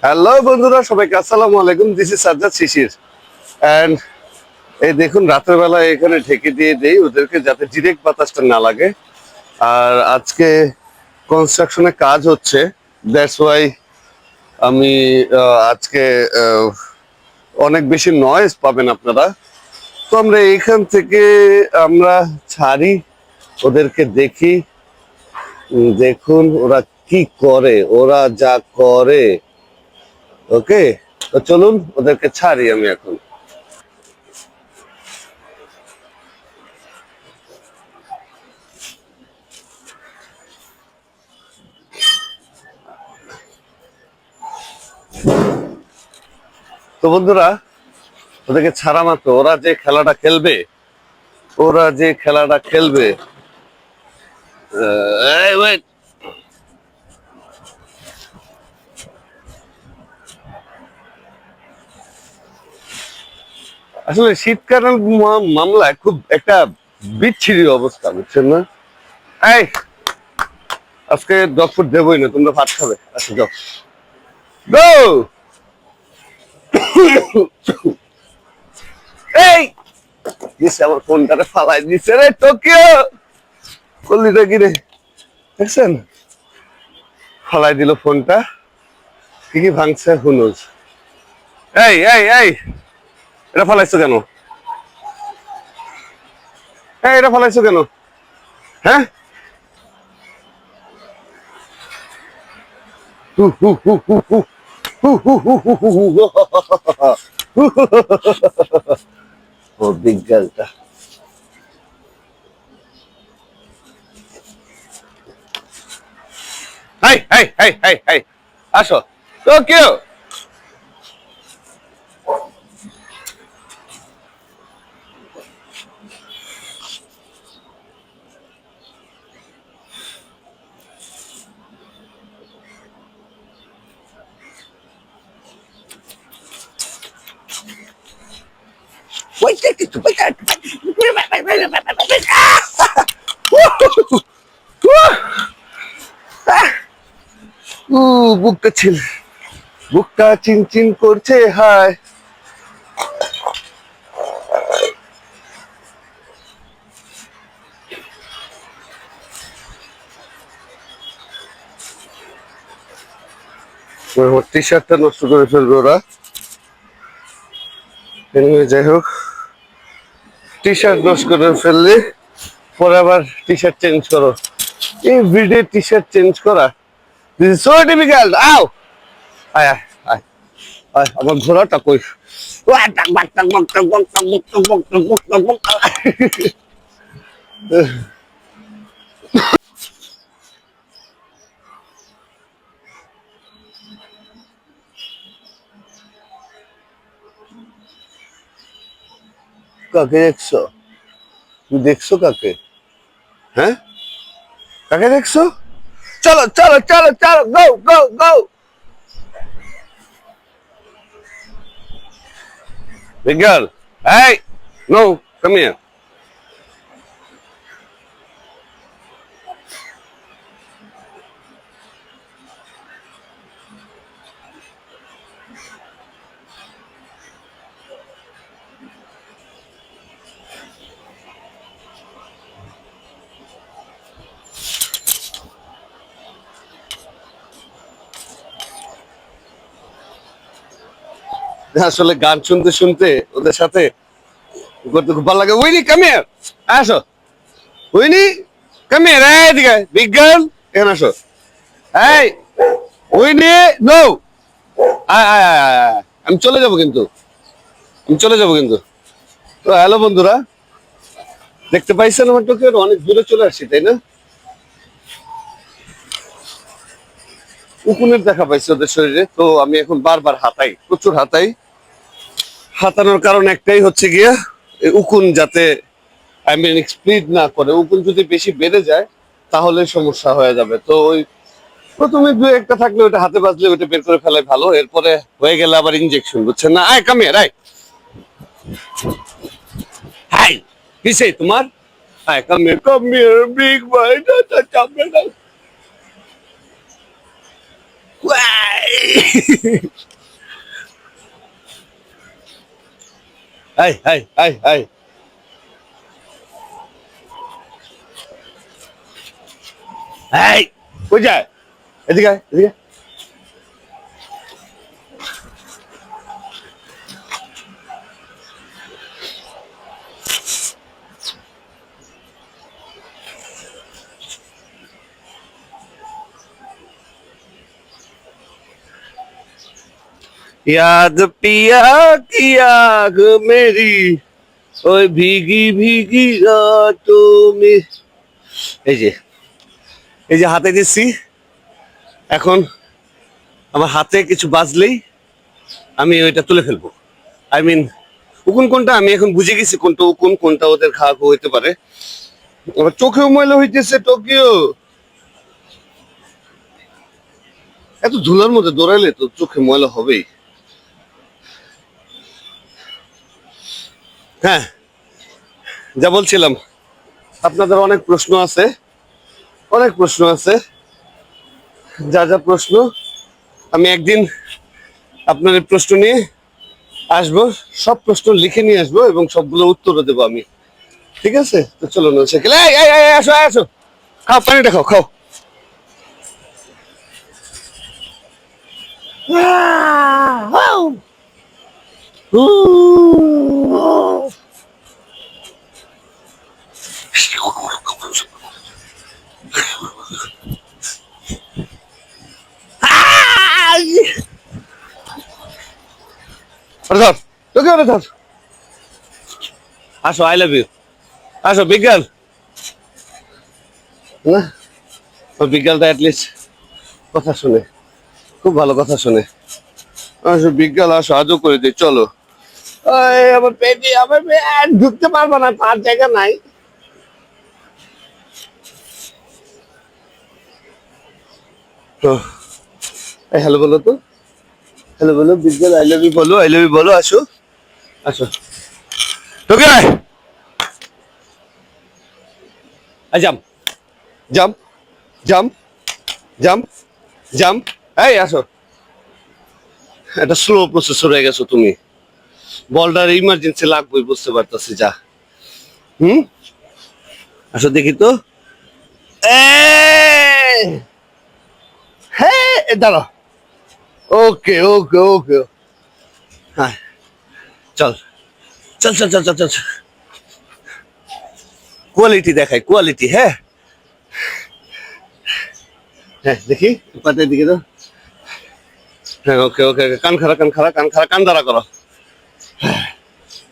Hello বন্ধুরা, সবাইকে আসসালামু আলাইকুম। This is Sajjad Shishir and এই দেখুন, রাতের বেলা এখানে ঢেকে দিয়ে দেই ওদেরকে, যাতে ডিরেক্ট বাতাসটা না লাগে। আর আজকে কনস্ট্রাকশনে কাজ হচ্ছে, দ্যাটস ওয়াই আমি আজকে অনেক বেশি নয়েজ পাবেন আপনারা। তো আমরা এইখান থেকে আমরা ছাড়ি, ওদেরকে দেখি। দেখুন ওরা কি করে, ওরা যা করে। ওকে, তো চলুন ওদেরকে ছাড়ি আমি এখন। তো বন্ধুরা, ওদেরকে ছাড়া মাত্র ওরা যে খেলাটা খেলবে এই wait! আসলে শীতকালীন মামলায় খুব একটা বিচ্ছিরি অবস্থা, বুঝছেন না? এই আজকে ডগ ফুড দেবই না, তোমরা ভাত খাবে। আচ্ছা যাও, গো। এই দিছে আমার ফোনটারে ফালাই দিছে রে, টোকিও কল্লিটা কি রে, দেখছেন? ফালাই দিল ফোনটা। কি কি ভাঙছে হুনুজ। এই এই এই এটা ফালাইছো কেন? এটা ফালাইছো কেন? হ্যাঁ, হু হু হু হু হু হু হু হু হু হু হু। ও বিজ্ঞানটা। Hi hi hi hi hi, আসো। টোকিও, ওইটা কিছু বুকটা ছিল, বুকটা চিনচিন করছে। হায়, টি শার্টটা নষ্ট করে ফেলবে ওরা। যাই হোক, টি শার্ট নষ্ট করে ফেললে পরে আবার টি শার্ট চেঞ্জ করো। এই ভিডিও টি শার্ট চেঞ্জ করা, দিস ইজ সো ডিফিকাল্ট। আও, আয় আয় আয় আয়, আমার ঘোড়াটা কই? কাকে দেখছো? তুমি দেখছো কাকে? হ্যাঁ, কাকে দেখছো? চলো চলো চলো চলো, গো গো গো। Big girl, hey, no, come here. আসলে গান শুনতে শুনতে ওদের সাথে করতে খুব ভালো লাগে। উইনি কাম হিয়ার, আসো। উইনি কাম হিয়ার, এদিকে বিগ গার্ল, এখানে আসো। এই উইনি, নো, আয় আয় আয় আয় আয়। আমি চলে যাব কিন্তু, আমি চলে যাব কিন্তু। তো হ্যালো বন্ধুরা, দেখতে পাইছেন আমার টোকিও অনেক দূরে চলে আসছি, তাই না? উকুনের দেখা পাইছি ওদের শরীরে, তো আমি এখন বারবার হাতাই, প্রচুর হাতাই। হাতানোর কারণ একটাই হচ্ছে গিয়া উকুন যাতে আই মিন স্প্লিড না করে। উকুন যদি বেশি বেড়ে যায় তাহলে সমস্যা হয়ে যাবে। তো ওই প্রথমে দু একটা থাকলে ওটা হাতে বাজলে ওটা বের করে ফেলাই ভালো, এরপরে হয়ে গেলে আবার ইনজেকশন, বুঝছেন না? আয় কাম হিয়ার, আয়। হাই, কিসে তোমার? Hi, come here, big boy. Jump it. Why? Hi. Hey, কই যায়? এদিকে আয়, এদিকে। याद पिया की आग मेरी ওই ভিগি ভিগি রাতों में এই যে হাতে দিচ্ছি এখন আমার হাতে কিছু বাজলেই আমি ওইটা তুলে ফেলবো আই মিন উকুন কোনটা আমি এখন বুঝে গেছি কোনটা উকুন কোনটা ওদের খাওয়া হইতে পারে আমার চোখেও ময়লা হইতেছে টোকিও এত ধুলার মধ্যে দৌড়াইলে তো চোখে ময়লা হবেই হ্যাঁ যা বলছিলাম আপনাদের অনেক প্রশ্ন আছে যা যা প্রশ্ন আমি একদিন আপনাদের প্রশ্ন নিয়ে আসবো সব প্রশ্ন লিখে নিয়ে আসবো এবং সবগুলো উত্তরও দেবো আমি ঠিক আছে তো চলো না সাইকেল আসো খাও পানিটা খাও ধর তোকে ধর আসো আই লাভ ইউ আসো বিজ্ঞান না বিজ্ঞানটা অ্যাটলিস্ট কথা শুনে খুব ভালো কথা শুনে আসো বিজ্ঞান আসো আজও করে দিই চলো আমার পেটে ঢুকতে পারবো না তার জায়গা নাই হ্যালো বলো তো হ্যালো বলো বিজ্ঞান আই লাভ ইউ বলো আসো আসো তোকে jump jump jump jump jump এই আসো এটা স্লো প্রসেসর হয়ে গেছো তুমি বলটার ইমার্জেন্সি লাগবে বুঝতে পারতেছি যা আসো দেখি তো হ্যাঁ দাঁড়া ওকে হ্যাঁ চল কোয়ালিটি দেখাই কোয়ালিটি হ্যাঁ দেখি পাতের দিকে তো হ্যাঁ ওকে কান খাড়া কান দাঁড়া করো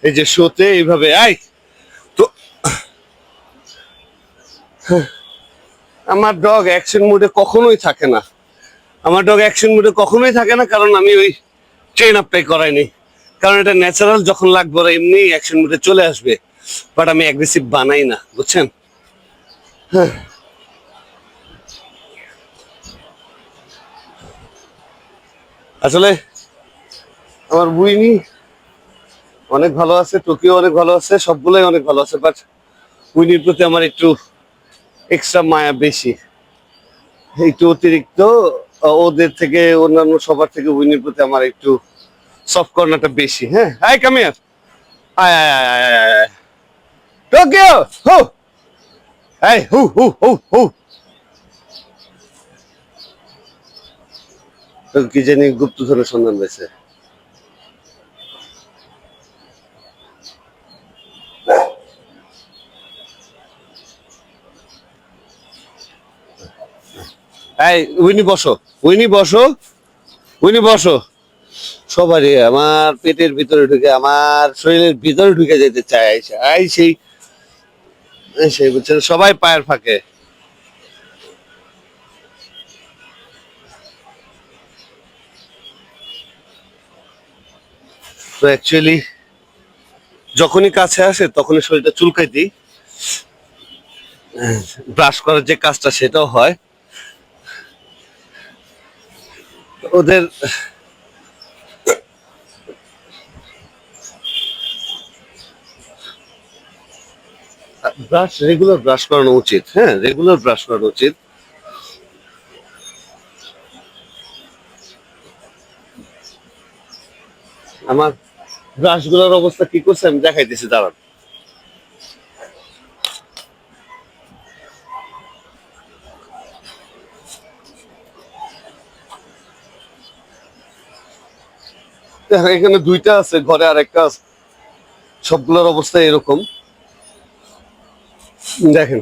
এই যে শোতে এইভাবে আই তো আমার ডগ অ্যাকশন মুডে কখনোই থাকে না কারণ আমি ওই ট্রেন আপটাই করাইনি কারণ এটা ন্যাচারাল যখন লাগবে ওরা এমনি অ্যাকশন মুডে চলে আসবে বাট আমি অ্যাগ্রেসিভ বানাই না বুঝছেন আসলে আমার বুইনি অনেক ভালো আছে টোকিও অনেক ভালো আছে সবগুলোই অনেক ভালো আছে বাট উইনির প্রতি আমার একটু এক্সট্রা মায়া বেশি একটু অতিরিক্ত ওদের থেকে অন্যান্য সবার থেকে উইনির প্রতি আমার একটু সফট কর্নারটা বেশি হ্যাঁ আয় কাম হিয়ার আয় টোকিও হু এই হু কি জানি গুপ্তধনের সন্ধান পেয়েছে এই উইনি বসো সবারই আমার পেটের ভিতরে ঢুকে আমার শরীরের ভিতরে ঢুকে যেতে চায় সেই বুঝছেন সবাই পায়ের ফাঁকে তো অ্যাকচুয়ালি যখনই কাছে আসে তখনই শরীরটা চুলকাই দিই ব্রাশ করার যে কাজটা সেটাও হয় ওদের ব্রাশ রেগুলার ব্রাশ করানো উচিত, হ্যাঁ রেগুলার ব্রাশ করানো উচিত। আমার ব্রাশ গুলোর অবস্থা কি করছে আমি দেখাইতেছি, দাঁড়ান। দেখেন, এখানে দুইটা আছে, ঘরে আরেকটা আছে, সবগুলোর অবস্থা এরকম। দেখেন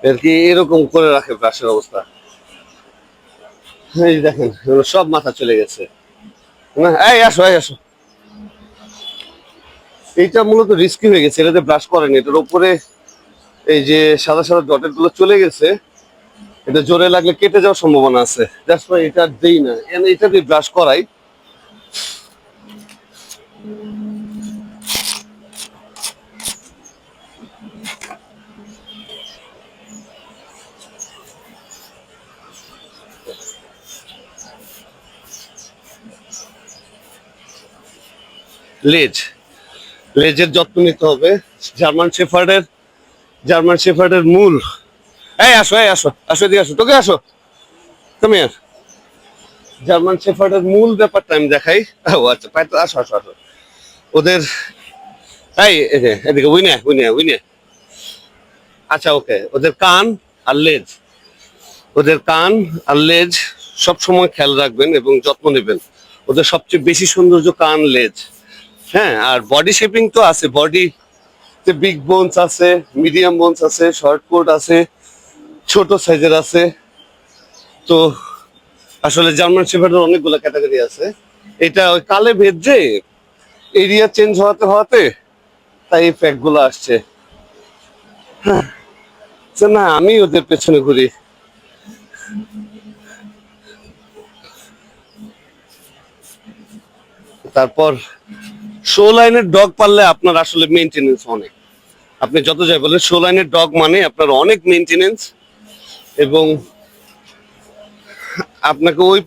আর কি এরকম করে রাখে ব্রাশের অবস্থা। এই দেখেন এগুলো সব মাথা চলে গেছে। না এই আসো, এই আসো। এইটা মূলত রিস্কি হয়ে গেছে, এটাতে ব্রাশ করেনি, এটার উপরে এই যে সাদা সাদা ডটের গুলো চলে গেছে। এটা জোরে লাগলে কেটে যাওয়ার সম্ভাবনা আছে, দ্যাটস ওয়াই এটা দেই না, এটা দিয়ে ব্রাশ করাই। লেজ, লেজের যত্ন নিতে হবে। জার্মান শেফার্ডের, জার্মান শেফার্ডের মূল, এই আসো, এই আসো, আসো এদিকে আসো, তোকে আসো, তুমি আর জার্মান শেফার্ডের মূল ব্যাপারটা আমি দেখাই। ও আচ্ছা, পাই তো, আসো আসো আসো। ওদের এই যে এদিকে উইনে উইনে উইনে, আচ্ছা ওকে। ওদের কান আর লেজ, ওদের কান আর লেজ সব সময় খেয়াল রাখবেন এবং যত্ন নেবেন। ওদের সবচেয়ে বেশি সৌন্দর্য কান লেজ। হ্যাঁ, আর বডি শেপিং তো আছে, বডি বিগ বোনস আছে, মিডিয়াম বোনস আছে, শর্ট কোট আছে, ছোট সাইজের আছে। তো আসলে জার্মান শেফার্ডের অনেকগুলো ক্যাটাগরি আছে। এটা ওই কালে ভেদে এরিয়া চেঞ্জ হওয়াতে হওয়াতে তাই এই ফ্যাক্ট গুলো আসছে। না আমি ওদের পেছনে ঘুরি। তারপর শো লাইনের ডগ পাললে আপনার আসলে মেনটেনেন্স অনেক। আপনি যত যাই বলেন, শো লাইনের ডগ মানে আপনার অনেক মেনটেনেন্স, এবং আপনাকে ওই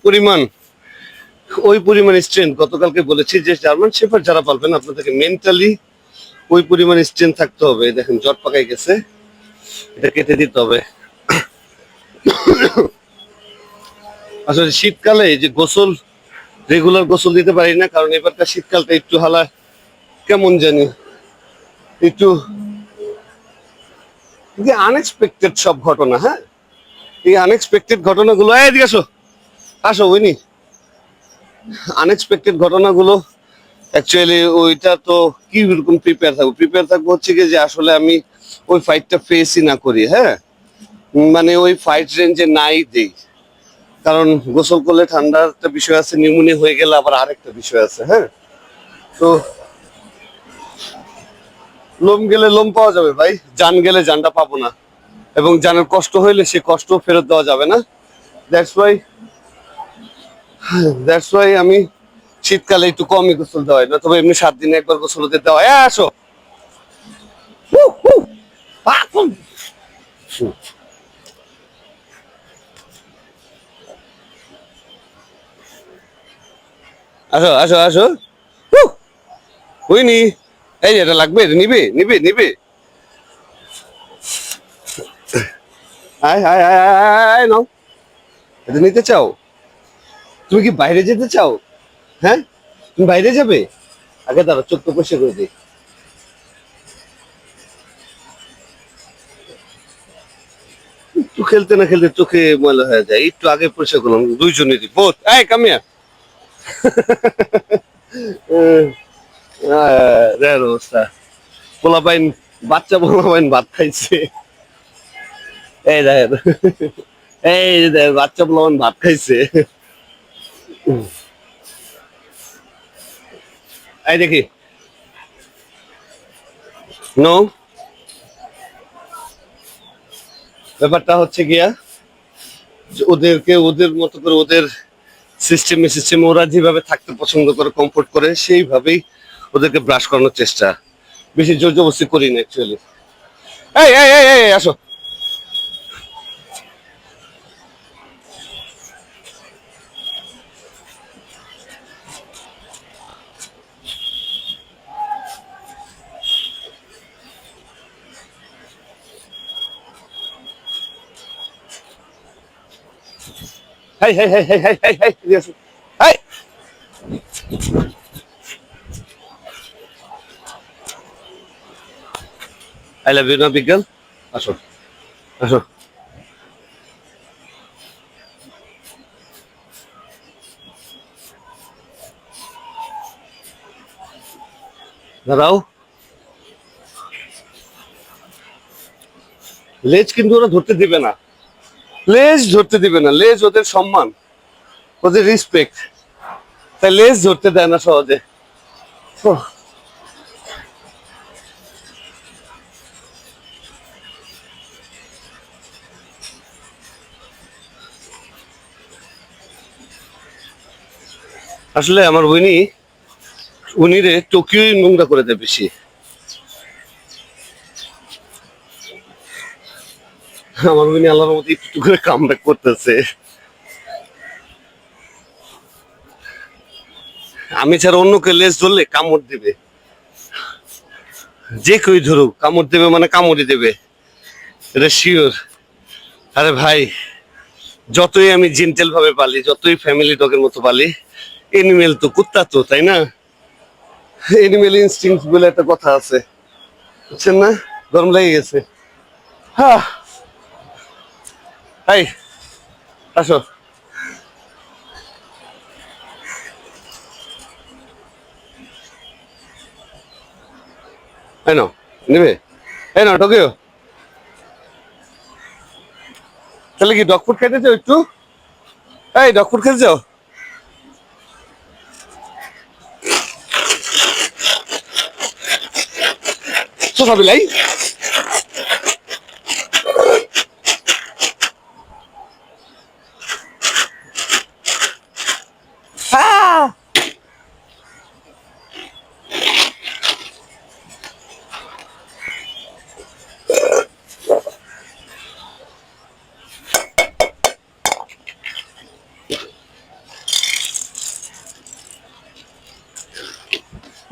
পরিমাণ স্ট্রেংথ, গতকালকে বলেছি যে জার্মান শেফার্ড যারা পালবেন আপনাদেরকে মেন্টালি ওই পরিমাণ স্ট্রেংথ থাকতে হবে। দেখেন জট পাকাই গেছে, এটা কেটে দিতে হবে। আসলে শীতকালে এই যে গোসল, রেগুলার গোসল দিতে পারি না, কারণ এবারকার শীতকালটা একটু হালা কেমন জানি, একটু আনএক্সপেক্টেড সব ঘটনা। হ্যাঁ, এই আনএক্সপেক্টেড ঘটনাগুলো, এদিকে আসো, আসো উইনি, আনএক্সপেক্টেড ঘটনাগুলো অ্যাকচুয়ালি ওইটা তো কি রকম প্রিপেয়ার থাকবো হচ্ছে কি যে আসলে আমি ওই ফাইটটা ফেসই না করি। হ্যাঁ, মানে ওই ফাইট রেঞ্জে নাই দেই, কারণ গোসল করলে ঠান্ডার একটা বিষয় আছে, নিউমোনিয়া হয়ে গেলে আবার আরেকটা বিষয় আছে। হ্যাঁ, তো লোম গেলে লোম পাওয়া যাবে ভাই, জান গেলে জানটা পাবো না, এবং জানের কষ্ট হইলে সে কষ্ট ফেরত দেওয়া যাবে না। দ্যাটস ওয়াই, দ্যাটস ওয়াই আমি শীতকালে একটু কমই গোসল দেওয়া হয় না, তবে এমনি 7 দিনে একবার গোসল হতে দেওয়া হয়। আসো, আসো আসো আসো, বুঝনি, এই যে এটা লাগবে, এটা নিবে নিবে নিবে, আয় আয় আয় আয় আয় নাও, এটা নিতে চাও? তুমি কি বাইরে যেতে চাও? হ্যাঁ, তুমি বাইরে যাবে? আগে দাঁড়া, চোখ তো পরিষ্কার করে দিই। একটু খেলতে না খেলতে চোখে ময়লা হয়ে যায়, একটু আগে পরিষ্কার করলাম দুইজনেরই, বোধ এই কামিয়া। দেয়ার অবস্থা, পোলাপাইন, বাচ্চা পোলাপাইন ভাত খাইছে। এই দেখেন, এই যে দেখেন বাচ্চা পোলাপাইন ভাত খাইছে। এই দেখি, নো, ব্যাপারটা হচ্ছে গিয়া যে ওদেরকে ওদের মতো করে, ওদের সিস্টেমে ওরা যেভাবে থাকতে পছন্দ করে, কমফোর্ট করে, সেইভাবেই ওদেরকে ব্রাশ করানোর চেষ্টা, বেশি জোর জবরদস্তি করি না অ্যাকচুয়ালি। এই এই এই এই আসো, high hi hi hi hi hi high এদিকে আসো। হাই আই লাভ ইউ না বিজ্ঞান। আসো আসো। দাঁড়াও। লেজ কিন্তু ওরা ধরতে দিবে না, লেজ ধরতে দিবে না, লেজ ওদের সম্মান, ওদের রেসপেক্ট, তাই লেজ ধরতে দেয় না সহজে। ওহ, আসলে আমার উনি রে টোকিওই নোংরা করে দেয় বেশি। আমার উনি আল্লাহর মতো একটু করে কাম ব্যাক করতেছে। আমি ছাড়া অন্য কেউ লেজ ধরলে কামড় দিবে, যে কেউ ধরুক কামড় দেবে মানে কামড়ই দেবে, এটা শিওর। আরে ভাই, যতই আমি জেন্টেল ভাবে পালি, যতই ফ্যামিলি ডগের মতো পালি, এনিমেল তো কুত্তা তো, তাই না? এনিমেল ইনস্টিংক্ট বলে একটা কথা আছে, বুঝছেন না? গরম লেগে গেছে। হ্যাঁ, হাই আসো। এই নাও, নেবে? এই নাও টোকিও। তাহলে কি ডগ ফুড খেতে চাও একটু? এই ডগ ফুড খেতে চাও? সোফা বিলাই। হ্যাঁ,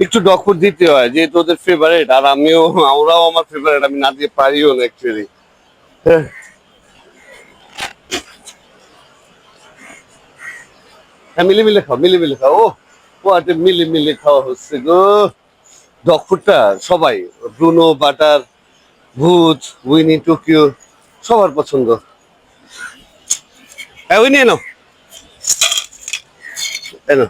একটু ডগ ফুড দিতে হয় যেহেতু ওদের ফেভারিট, আর আমরাও আমার ফেভারিট, আমি না দিয়ে পারিও না অ্যাকচুয়ালি। হ্যাঁ, মিলে মিলে খাও, মিলে মিলে খাও। ও ও আচ্ছা, মিলে মিলে খাওয়া হচ্ছে গো। ডগ ফুডটা সবাই, ব্রুনো, বাটার, ভূত, উইনি, টোকিও সবার পছন্দ। হ্যাঁ উইনি এনো, এনো।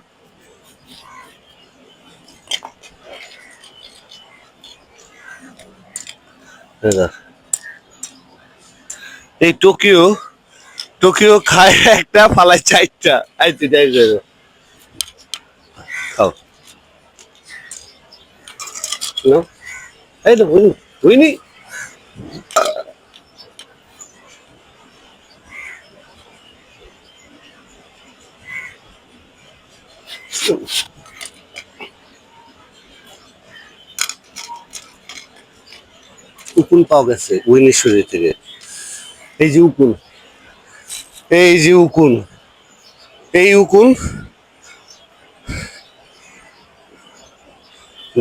এই টোকিও, টোকিও খায় একটা ফালায় চারটা। এই তুই যাই খাও। নাও। এই তো উইনি, উইনি। উকুন পাওয়া গেছে উইনির শরীর থেকে। এই যে উকুন, এই যে উকুন, এই উকুন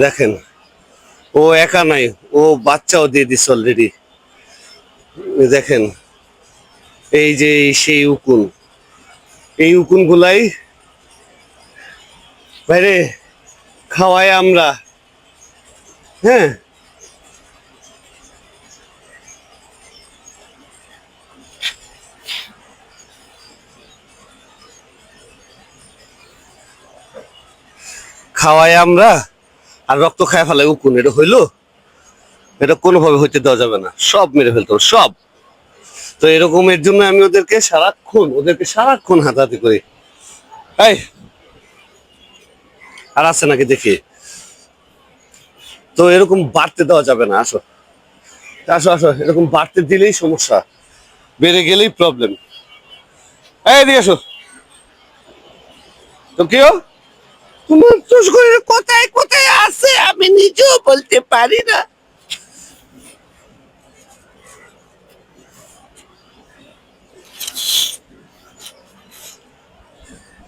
দেখেন, ও একা নাই, ও বাচ্চাও দিয়ে দিচ্ছে অলরেডি। দেখেন, এই যে সেই উকুন, এই উকুন গুলাই বাইরে খাওয়াই আমরা। হ্যাঁ, খাওয়াই আমরা আর রক্ত খায় ফেলাই উকুন, এটা হইলো? এটা কোনোভাবে হইতে দেওয়া যাবে না, সব মেরে ফেলতে হবে সব। তো এরকম এর জন্য আমি ওদেরকে সারাক্ষণ হাতাহাতি করি। এই আর আছে নাকি দেখি। তো এরকম বাড়তে দেওয়া যাবে না, আসো আসো আসো, এরকম বাড়তে দিলেই সমস্যা, বেড়ে গেলেই প্রবলেম। এই এদিকে আসো। তো কেউ, তোমার তো শরীরে কোথায় কোথায় আছে আমি নিজেও বলতে পারি না।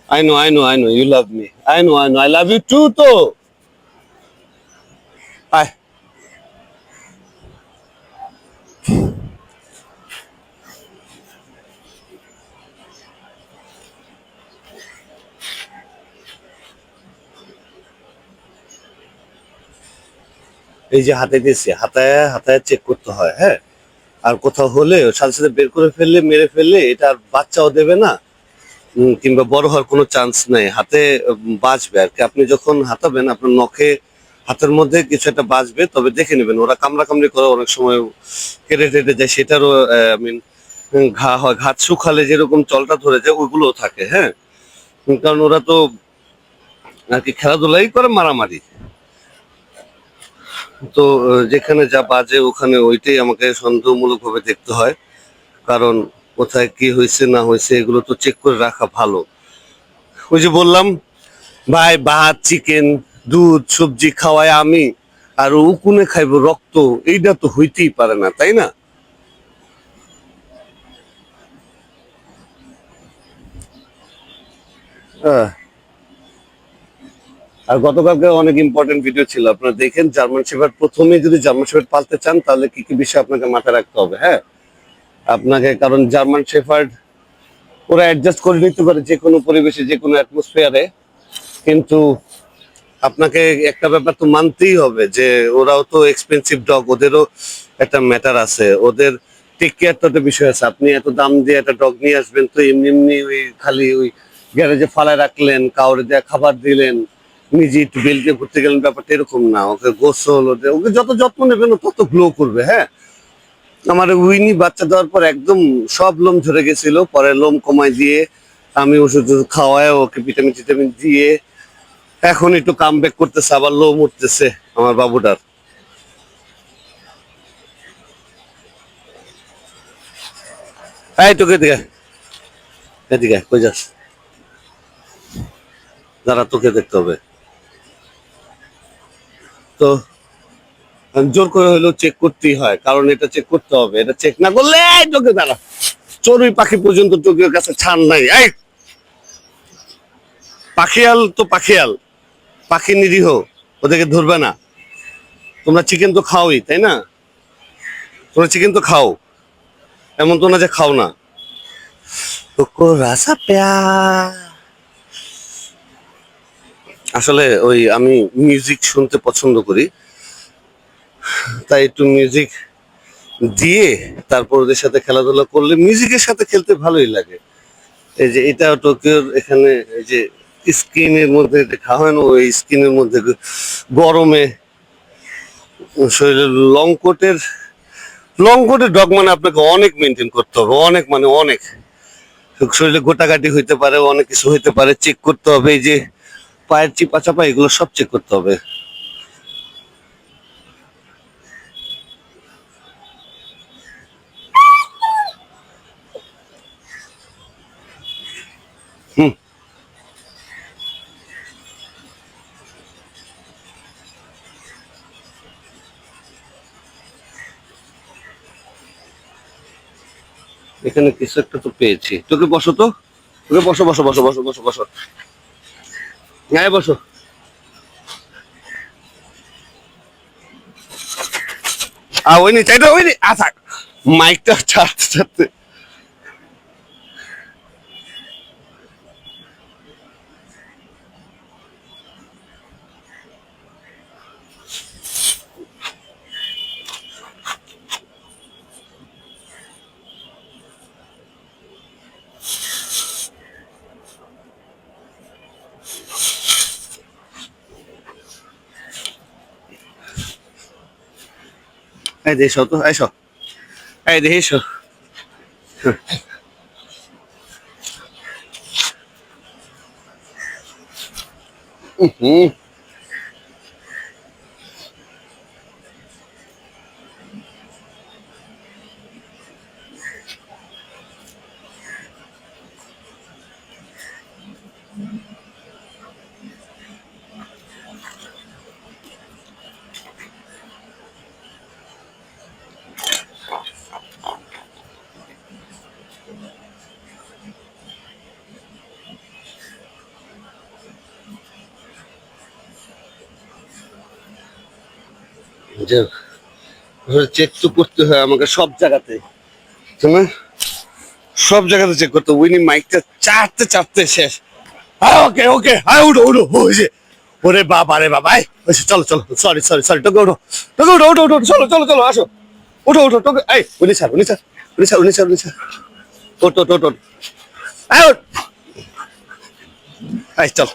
I know, you love me. I know, I love you too তো। আয়, এই যে হাতে দিয়েছি, হাতায় হাতায় চেক করতে হয়, হ্যাঁ। আর কোথাও হলে সাথে সাথে বের করে ফেললে, মেরে ফেললে এটা আর বাচ্চাও দেবে না, কিংবা বড় হওয়ার কোনো চান্স নেই, হাতে বাঁচবে আর কি। আপনি যখন হাতাবেন আপনার নখে, হাতের মধ্যে কিছু একটা বাঁচবে, তবে দেখে নেবেন। ওরা কামড়াকামড়ি করে অনেক সময় কেটে টেটে যায়, সেটারও মিন ঘা হয়। ঘাত শুকালে যেরকম জলটা ধরে যায় ওইগুলোও থাকে, হ্যাঁ। কারণ ওরা তো আর কি খেলাধুলাই করে, মারামারি। তো যেখানে যা বাজে ওখানে ওইটাই আমাকে সন্দেহমূলক ভাবে দেখতে হয়, কারণ কোথায় কি হয়েছে না হয়েছে এগুলো তো চেক করে রাখা ভালো। ওই যে বললাম, ভাই ভাত চিকেন দুধ সবজি খাওয়ায় আমি, আর উকুনে খাইবো রক্ত, এইটা তো হইতেই পারে না, তাই না? আহ, আর গতকালকে অনেক ইম্পর্টেন্ট ভিডিও ছিল, আপনারা দেখেন। জার্মান শেফার্ড, প্রথমে যদি জার্মান শেফার্ড পালতে চান তাহলে কি কি বিষয় আপনাকে মাথায় রাখতে হবে, হ্যাঁ। আপনাকে, কারণ জার্মান শেফার্ড ওরা অ্যাডজাস্ট করে নিতে পারে যে কোনো পরিবেশে, যে কোনো অ্যাটমসফিয়ারে, কিন্তু আপনাকে একটা ব্যাপার তো মানতেই হবে যে ওরাও তো এক্সপেন্সিভ ডগ, ওদেরও একটা ম্যাটার আছে, ওদের টেক কেয়ার তো একটা বিষয় আছে। আপনি এত দাম দিয়ে একটা ডগ নিয়ে আসবেন, তো এমনি এমনি ওই খালি ওই গ্যারেজে ফালায় রাখলেন, কাউরে দেয়া খাবার দিলেন, নিজে একটু বেলকে ঘুরতে গেলেন, ব্যাপারটা এরকম না। ওকে গোসল, ওকে যত যত্ন নেবেন ও তত গ্লো করবে, হ্যাঁ। আমার উইনি বাচ্চা দেওয়ার পর একদম সব লোম ঝরে গেছিল, পরে লোম কমায় দিয়ে আমি ওষুধ খাওয়ায় ওকে ভিটামিন টিটামিন দিয়ে এখন একটু কাম ব্যাক করতেছে, আবার লোম উঠতেছে আমার বাবুটার। এই তোকে এদিকে, এদিকে কই যাস? যারা তোকে দেখতে হবে তো, জোর করে হলেও চেক করতেই হয়, কারণ এটা চেক করতে হবে। এটা চেক না করলে এই তোকে দাঁড়া, চড়ুই পাখি পর্যন্ত তোকের কাছে ছাড় নাই। এই পাখিয়াল তো পাখিয়াল, পাখি নিরীহ, ওদেরকে ধরবে না। তোমরা চিকেন তো খাওই, তাই না? তোমরা চিকেন তো খাও, এমন তো না যে খাও না। কোকো রাসা প্যার। আসলে ওই আমি মিউজিক শুনতে পছন্দ করি, তাই একটু মিউজিক দিয়ে তারপর ওদের সাথে খেলাধুলা করলে মিউজিকের সাথে খেলতে ভালোই লাগে। এই যে এটা টোকিওর এখানে, এই যে স্কিনের মধ্যে দেখা হয় না, ওই স্কিনের মধ্যে গরমে শরীরের লং কোটের ডগ মানে আপনাকে অনেক মেনটেন করতে হবে, অনেক মানে অনেক। শরীরে গোটাগাটি হইতে পারে, অনেক কিছু হইতে পারে, চেক করতে হবে। এই যে পায়ের চিপা চাপা এগুলো সব চেক করতে হবে। হুম, এখানে কিছু একটা তো পেয়েছি। তোকে বসো তো, তোকে বসো বসো বসো বসো বসো বসো, হ্যাঁ বসো। ওই নি চাইটা, ওই নি থাক, মাইকটা ছাড়তে ছাড়তে। এই দেশ তো, এসো, এই দেশ এসো। হুম, যে চেক তো করতে হয় আমাকে সব জায়গাতে, তুমি সব জায়গাতে চেক করতে। উইনি মাইকটা চারতে চারতে শেষ। হ্যাঁ ওকে ওকে, হ্যাঁ উঠো উঠো, ওই যে ওরে বাবা রে বাবা, চলো চলো, সরি সরি সরি, টোকে ওঠো, টোকে ওঠো, ওঠো ওঠো, চলো চলো চলো, আসো, ওঠো ওঠো, টোকে, এই উনি স্যার, উনি স্যার, উনি স্যার, উনি স্যার, উনি স্যার, ওঠো ওঠো ওঠো, এই ওঠ, এই চল।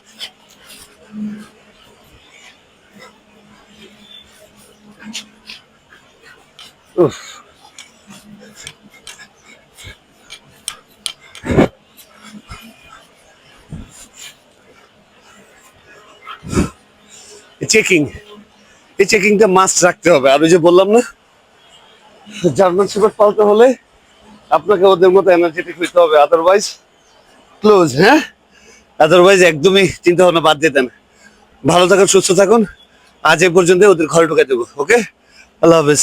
উফ, চেকিং, এই চেকিংটা মাস্ট রাখতে হবে। আর ওই যে বললাম না, জার্মান শেফার্ড পালতে হলে আপনাকে ওদের মতো এনার্জেটিক হইতে হবে, আদারওয়াইজ ক্লোজ। হ্যাঁ, আদারওয়াইজ একদমই চিন্তা ভাবনা বাদ দিতেন। ভালো থাকুন, সুস্থ থাকুন, আজ এ পর্যন্ত, ওদের ঘরে ঢুকে দেবো। ওকে, আল্লাহ হাফেজ।